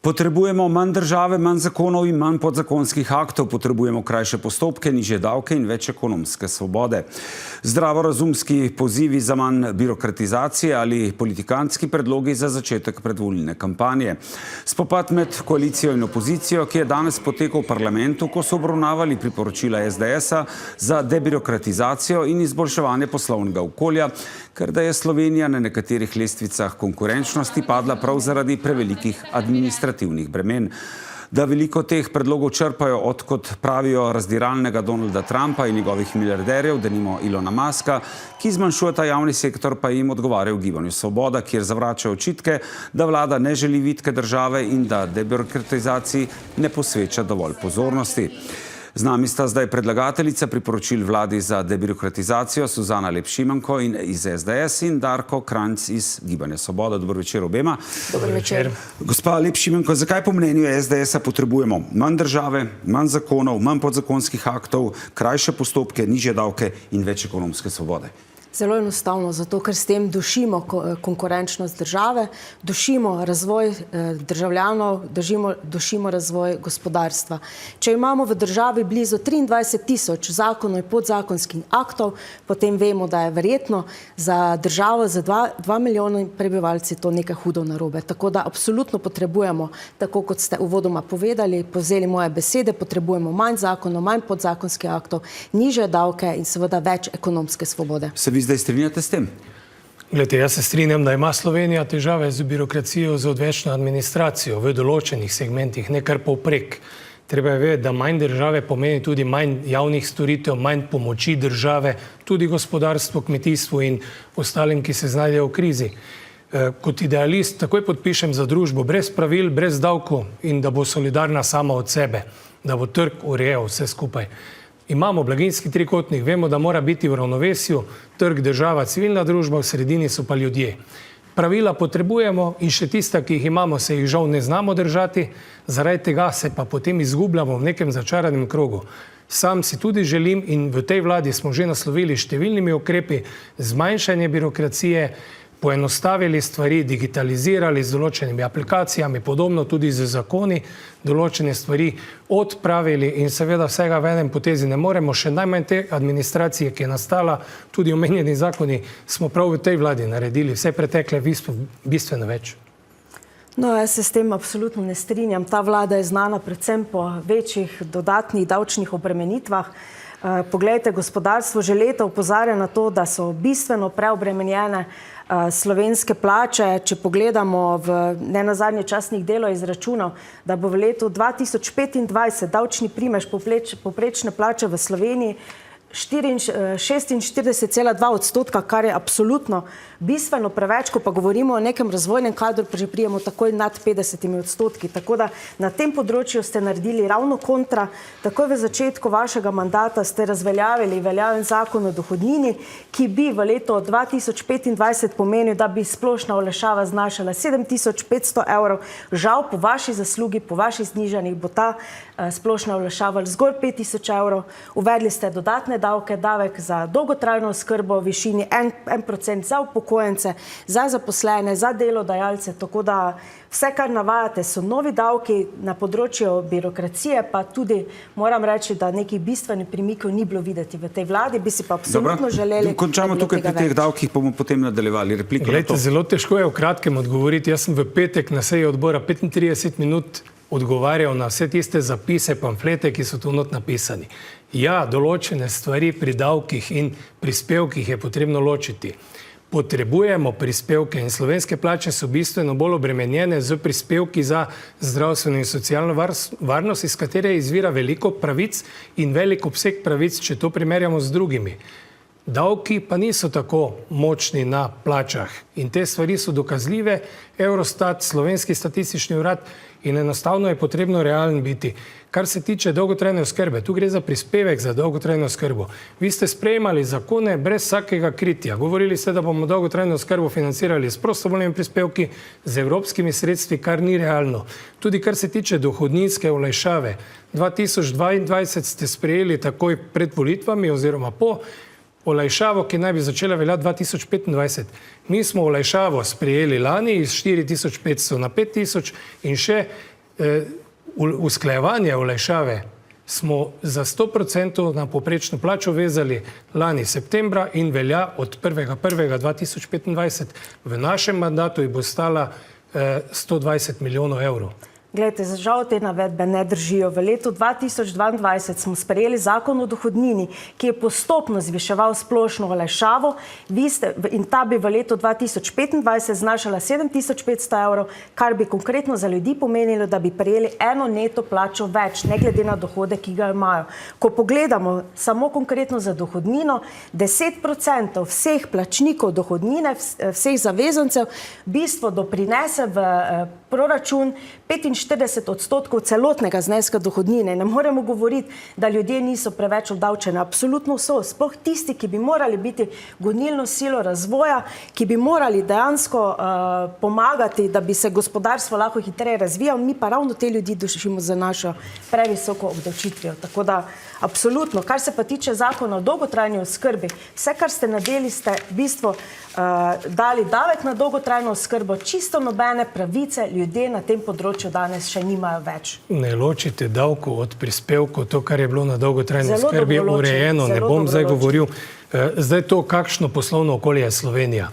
Potrebujemo manj države, manj zakonov in manj podzakonskih aktov. Potrebujemo krajše postopke, nižje davke in več ekonomske svobode. Zdravorazumski pozivi za manj birokratizacije ali politikantski predlogi za začetek predvolilne kampanje. Spopad med koalicijo in opozicijo, ki je danes potekal v parlamentu, ko so obravnavali priporočila SDS-a za debirokratizacijo in izboljševanje poslovnega okolja, ker da je Slovenija na nekaterih lestvicah konkurenčnosti padla prav zaradi prevelikih administrativnih bremen. Da veliko teh predlogov črpajo od, kot pravijo, razdiralnega Donalda Trumpa in njegovih milijarderjev, denimo Ilona Muska, ki zmanjšujeta javni sektor, pa jim odgovarja v Gibanju Svoboda, kjer zavračajo očitke, da vlada ne želi vitke države in da debirokratizaciji ne posveča dovolj pozornosti. Z nami sta zdaj predlagateljica priporočil vladi za debirokratizacijo Suzana Lep Šimenko iz SDS in Darko Krajnc iz Gibanja Svoboda. Dober večer obema. Dober večer. Gospa Lep Šimenko, zakaj po mnenju SDS-a potrebujemo manj države, manj zakonov, manj podzakonskih aktov, krajše postopke, nižje davke in več ekonomske svobode? Zelo enostavno, zato ker s tem dušimo konkurenčnost države, dušimo razvoj državljanov, dušimo razvoj gospodarstva. Če imamo v državi blizu 23.000 zakonov in podzakonskih aktov, potem vemo, da je verjetno za državo za 2 milijona prebivalci to nekaj hudo narobe. Tako da absolutno potrebujemo, tako kot ste uvodoma povedali, povzeli moje besede, potrebujemo manj zakonov, manj podzakonskih aktov, nižje davke in seveda več ekonomske svobode. Se vi zdaj strinjate s tem? Glejte, jaz se strinjam, da ima Slovenija težave z birokracijo, z odvečno administracijo v določenih segmentih, ne kar povprek. Treba je vedeti, da manj države pomeni tudi manj javnih storitev, manj pomoči države, tudi gospodarstvu, kmetijstvu in ostalim, ki se znajdejo v krizi. Kot idealist takoj podpišem za družbo brez pravil, brez davkov in da bo solidarna sama od sebe, da bo trg urejal vse skupaj. Imamo blaginjski trikotnik, vemo, da mora biti v ravnovesju, trg, država, civilna družba, v sredini so pa ljudje. Pravila potrebujemo in še tista, ki jih imamo, se jih žal ne znamo držati, zaradi tega se pa potem izgubljamo v nekem začaranem krogu. Sam si tudi želim in v tej vladi smo že naslovili številnimi ukrepi zmanjšanje birokracije, poenostavili stvari, digitalizirali z določenimi aplikacijami, podobno tudi z zakoni, določene stvari odpravili in seveda vsega v enem potezi ne moremo, še najmanj te administracije, ki je nastala, tudi omenjeni zakoni, smo prav v tej vladi naredili vse pretekle bistveno več. No, jaz se s tem absolutno ne strinjam. Ta vlada je znana predvsem po večjih dodatnih davčnih obremenitvah. Poglejte, gospodarstvo že leta opozarja na to, da so bistveno preobremenjene slovenske plače. Če pogledamo ne nazadnje časnik Delo izračunal, da bo v letu 2025 davčni primež povprečne plače v Sloveniji 46,2%, kar je absolutno bistveno preveč, ko pa govorimo o nekem razvojnem kadru, pa že prijemo takoj nad 50%. Tako da na tem področju ste naredili ravno kontra. Takoj v začetku vašega mandata ste razveljavili veljaven zakon o dohodnini, ki bi v letu 2025 pomenil, da bi splošna olajšava znašala 7.500 evrov. Žal, po vaši zaslugi, po vaših znižanjih bo ta splošna olajšava zgolj 5.000 evrov. Uvedli ste dodatne davke, davek za dolgotrajno oskrbo v višini 1% za upokojence, za zaposlene, za delodajalce, tako da vse, kar navajate, so novi davki na področju birokracije, pa tudi moram reči, da nekih bistvenih premikov ni bilo videti v tej vladi, bi si pa absolutno želeli. Končamo tukaj pri teh davkih, bomo potem nadaljevali repliko. Glejte, zelo težko je v kratkem odgovoriti. Jaz sem v petek na seji odbora 35 minut odgovarjal na vse tiste zapise, pamflete, ki so tu not napisani. Ja, določene stvari pri davkih in prispevkih je potrebno ločiti. Potrebujemo prispevke in slovenske plače so bistveno bolj obremenjene z prispevki za zdravstveno in socialno varnost, iz katere izvira veliko pravic in velik obseg pravic, če to primerjamo z drugimi. Davki pa niso tako močni na plačah in te stvari so dokazljive. Eurostat, Slovenski statistični urad in enostavno je potrebno realen biti. Kar se tiče dolgotrajne oskrbe, tu gre za prispevek za dolgotrajno oskrbo. Vi ste sprejemali zakone brez vsakega kritja. Govorili ste, da bomo dolgotrajno oskrbo financirali s prostovoljnimi prispevki, z evropskimi sredstvi, kar ni realno. Tudi kar se tiče dohodninske olajšave, 2022 ste sprejeli takoj pred volitvami oziroma po olajšavo, ki naj bi začela veljati 2025. Mi smo olajšavo sprejeli lani iz 4.500 na 5.000 in še usklajevanje olajšave smo za 100% na povprečno plačo vezali lani septembra in velja od 1.1.2025. V našem mandatu jih bo stala 120 milijonov evrov. Glejte, žal te navedbe ne držijo. V letu 2022 smo sprejeli zakon o dohodnini, ki je postopno zviševal splošno olajšavo in ta bi v letu 2025 znašala 7.500 evrov, kar bi konkretno za ljudi pomenilo, da bi prejeli eno neto plačo več, ne glede na dohodek, ki ga imajo. Ko pogledamo samo konkretno za dohodnino, 10% vseh plačnikov dohodnine, vseh zavezancev, bistvo doprinese v proračun 45% celotnega zneska dohodnine. Ne moremo govoriti, da ljudje niso preveč obdavčeni. Absolutno so. Sploh tisti, ki bi morali biti gonilno silo razvoja, ki bi morali dejansko pomagati, da bi se gospodarstvo lahko hitreje razvijalo, mi pa ravno te ljudi dušimo za našo previsoko obdavčitvijo. Tako da, absolutno. Kar se pa tiče zakona o dolgotrajni oskrbi, vse, kar ste naredili, ste v bistvu dali davek na dolgotrajno oskrbo, čisto nobene pravice ljudje na tem področju danes še nimajo več. Ne ločite davkov od prispevkov, to, kar je bilo na dolgotrajni oskrbi urejeno, ne bom zdaj govoril. Zdaj to, kakšno poslovno okolje je Slovenija.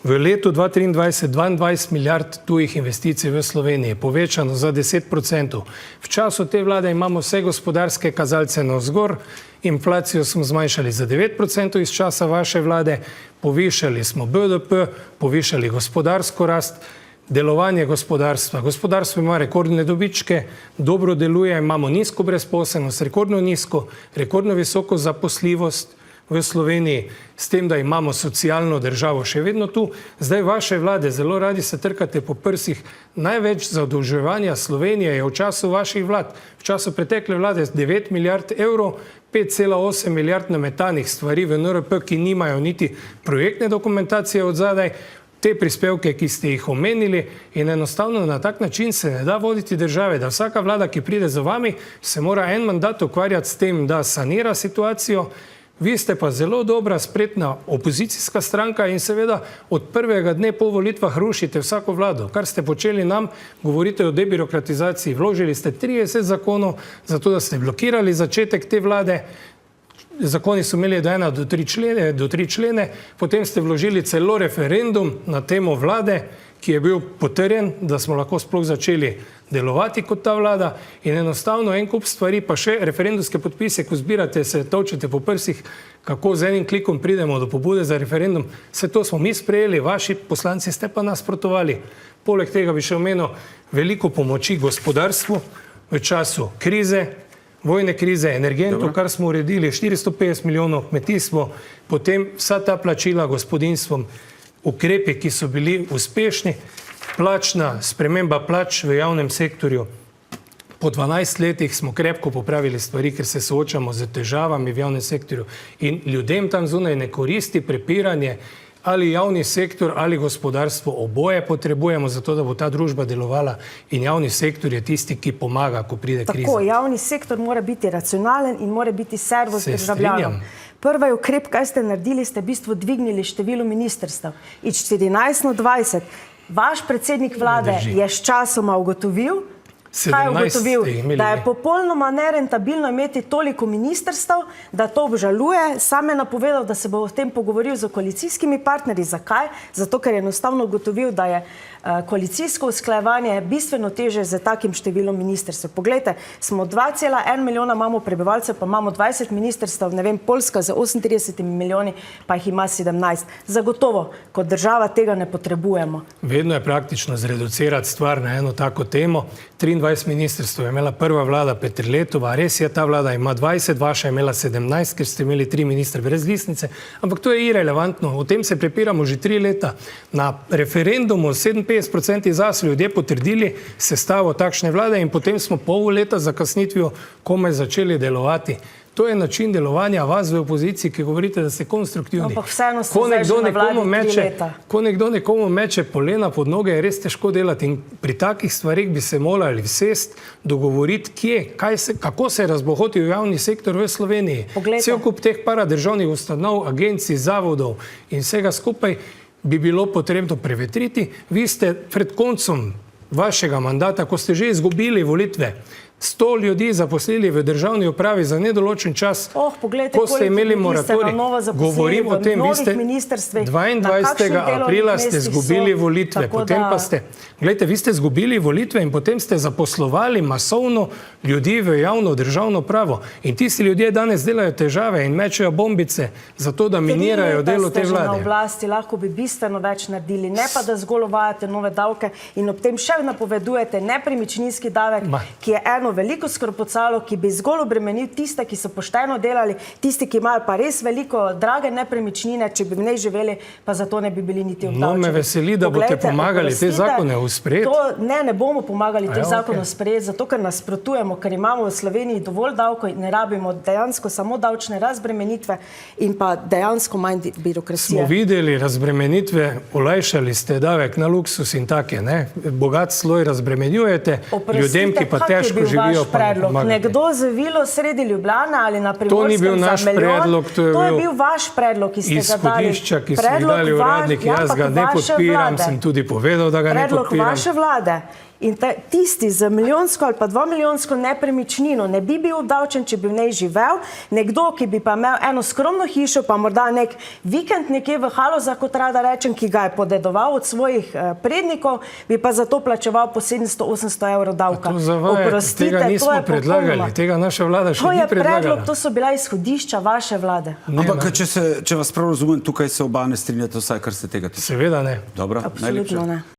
V letu 2023 22 milijard tujih investicij v Sloveniji, povečano za 10%. V času te vlade imamo vse gospodarske kazalce navzgor, inflacijo smo zmanjšali za 9% iz časa vaše vlade, povišali smo BDP, povišali gospodarsko rast, delovanje gospodarstva. Gospodarstvo ima rekordne dobičke, dobro deluje, imamo nizko brezposelnost, rekordno nizko, rekordno visoko zaposljivost v Sloveniji, s tem, da imamo socialno državo še vedno tu. Zdaj vaše vlade zelo radi se trkate po prsih. Največ zadolževanja Slovenije je v času vaših vlad. V času pretekle vlade 9 milijard evrov, 5,8 milijard nametanih stvari v NRP, ki nimajo niti projektne dokumentacije od zadaj, te prispevke, ki ste jih omenili, in enostavno na tak način se ne da voditi države, da vsaka vlada, ki pride za vami, se mora en mandat ukvarjati s tem, da sanira situacijo. Vi ste pa zelo dobra, spretna opozicijska stranka in seveda od prvega dne po volitvah rušite vsako vlado. Kar ste počeli nam, govorite o debirokratizaciji. Vložili ste 30 zakonov, zato da ste blokirali začetek te vlade. Zakoni so imeli do 3 člene, potem ste vložili celo referendum na temo vlade, ki je bil potrjen, da smo lahko sploh začeli delovati kot ta vlada, in enostavno en kup stvari, pa še referendumske podpise, ko zbirate, se točete po prsih, kako z enim klikom pridemo do pobude za referendum. Vse to smo mi sprejeli, vaši poslanci ste pa nasprotovali. Poleg tega bi še omenil veliko pomoči gospodarstvu v času krize, vojne krize, energentov, kar smo uredili, 450 milijonov kmetijstvo, potem vsa ta plačila gospodinjstvom, ukrepi, ki so bili uspešni, plačna sprememba plač v javnem sektorju. Po 12 letih smo krepko popravili stvari, ker se soočamo z težavami v javnem sektorju in ljudem tam zunaj ne koristi prepiranje, ali javni sektor ali gospodarstvo, oboje potrebujemo za to, da bo ta družba delovala, in javni sektor je tisti, ki pomaga, ko pride kriza. Tako, javni sektor mora biti racionalen in mora biti servis državljanom. Prvi ukrep, kaj ste naredili, ste v bistvu dvignili število ministrstev. Iz 14 na 20. Vaš predsednik vlade je sčasoma ugotovil, da je popolnoma nerentabilno imeti toliko ministrstev, da to obžaluje. Sam je napovedal, da se bo o tem pogovoril z koalicijskimi partnerji. Zakaj? Zato, ker je enostavno ugotovil, da je koalicijsko usklajevanje bistveno teže z takim številom ministrstev. Poglejte, smo 2,1 milijona imamo prebivalcev, pa imamo 20 ministrstev, ne vem, Poljska za 38 milijoni, pa jih ima 17. Zagotovo, kot država tega ne potrebujemo. Vedno je praktično zreducirati stvar na eno tako temo. 23 ministrstv je imela prva vlada Peterletova, res je, ta vlada ima 20, vaša je imela 17, ker ste imeli 3 ministre brez listnice, ampak to je irelevantno, o tem se prepiramo že 3 leta. Na referendumu 57% zase ljudje potrdili sestavo takšne vlade in potem smo pol leta za kasnitvijo komaj začeli delovati. To je način delovanja vas v opoziciji, ki govorite, da ste konstruktivni. Ampak vseeno ste zdaj že na vladi 3 leta. Ko nekdo nekomu meče polena pod noge, je res težko delati in pri takih stvarih bi se morali vsest, dogovoriti, kako se je razbohotil javni sektor v Sloveniji. Cel kup teh paradržavnih ustanov, agencij, zavodov in vsega skupaj bi bilo potrebno prevetriti. Vi ste pred koncem vašega mandata, ko ste že izgubili volitve, 100 ljudi zaposlili v državni upravi za nedoločen čas, Poglejte, ko ste imeli koliko ljudi ste moratorij. na novo zaposlili Govorim o v tem, vi novih ste ministrstvih, 22. na kakšnih aprila delovnih ste mestih izgubili so, volitve, tako potem da- pa ste, gledajte, vi ste izgubili volitve in potem ste zaposlovali masovno ljudi v javno državno pravo. In tisti ljudje danes delajo težave in mečejo bombice za to, da minirajo delo te Na vlade. oblasti lahko bi bistveno več naredili, ne pa da zgolj uvajate nove davke in ob tem še napovedujete nepremičninski davek, ki je eno veliko skropocalo, ki bi zgolj obremenil tiste, ki so pošteno delali, tisti, ki imajo pa res veliko drage nepremičnine, če bi v njej živeli, pa zato ne bi bili niti obdavčeni. No, me veseli, da boste pomagali te zakone sprejeti. Ne bomo pomagali teh ja, zakonov okej. sprejeti, zato ker nasprotujemo, ker imamo v Sloveniji dovolj davkov in ne rabimo dejansko samo davčne razbremenitve in pa dejansko manj birokracije. Smo videli razbremenitve, olajšali ste davek na luksus in take, ne? Bogat sloj razbremenjujete, ljudem, ki pa težko živijo, pa ne pomagate. Nekdo z vilo sredi Ljubljana ali na Primorskem To ni bil naš za milijon, predlog, to je bil vaš predlog, ki ste ga dali. Izhodišča, ki ste jih dali uradniki, jaz ga ne podpiram, sem tudi povedal, da ga ne podpiram. Predlog vaše vlade. In tisti z milijonsko ali pa 2-milijonsko nepremičnino ne bi bil obdavčen, če bi v njej živel. Nekdo, ki bi pa imel eno skromno hišo, pa morda nek vikend nekje v Halozah, kot rada rečem, ki ga je podedoval od svojih prednikov, bi pa zato plačeval po 700-800 evrov davka. To zavajate, tega nismo predlagali, tega naša vlada še ni predlagala. To so bila izhodišča vaše vlade. Ampak, če vas prav razumem, tukaj se oba ne strinjate, vsaj kar se tega tiče. Seveda ne. Dobro, Absolutno ne.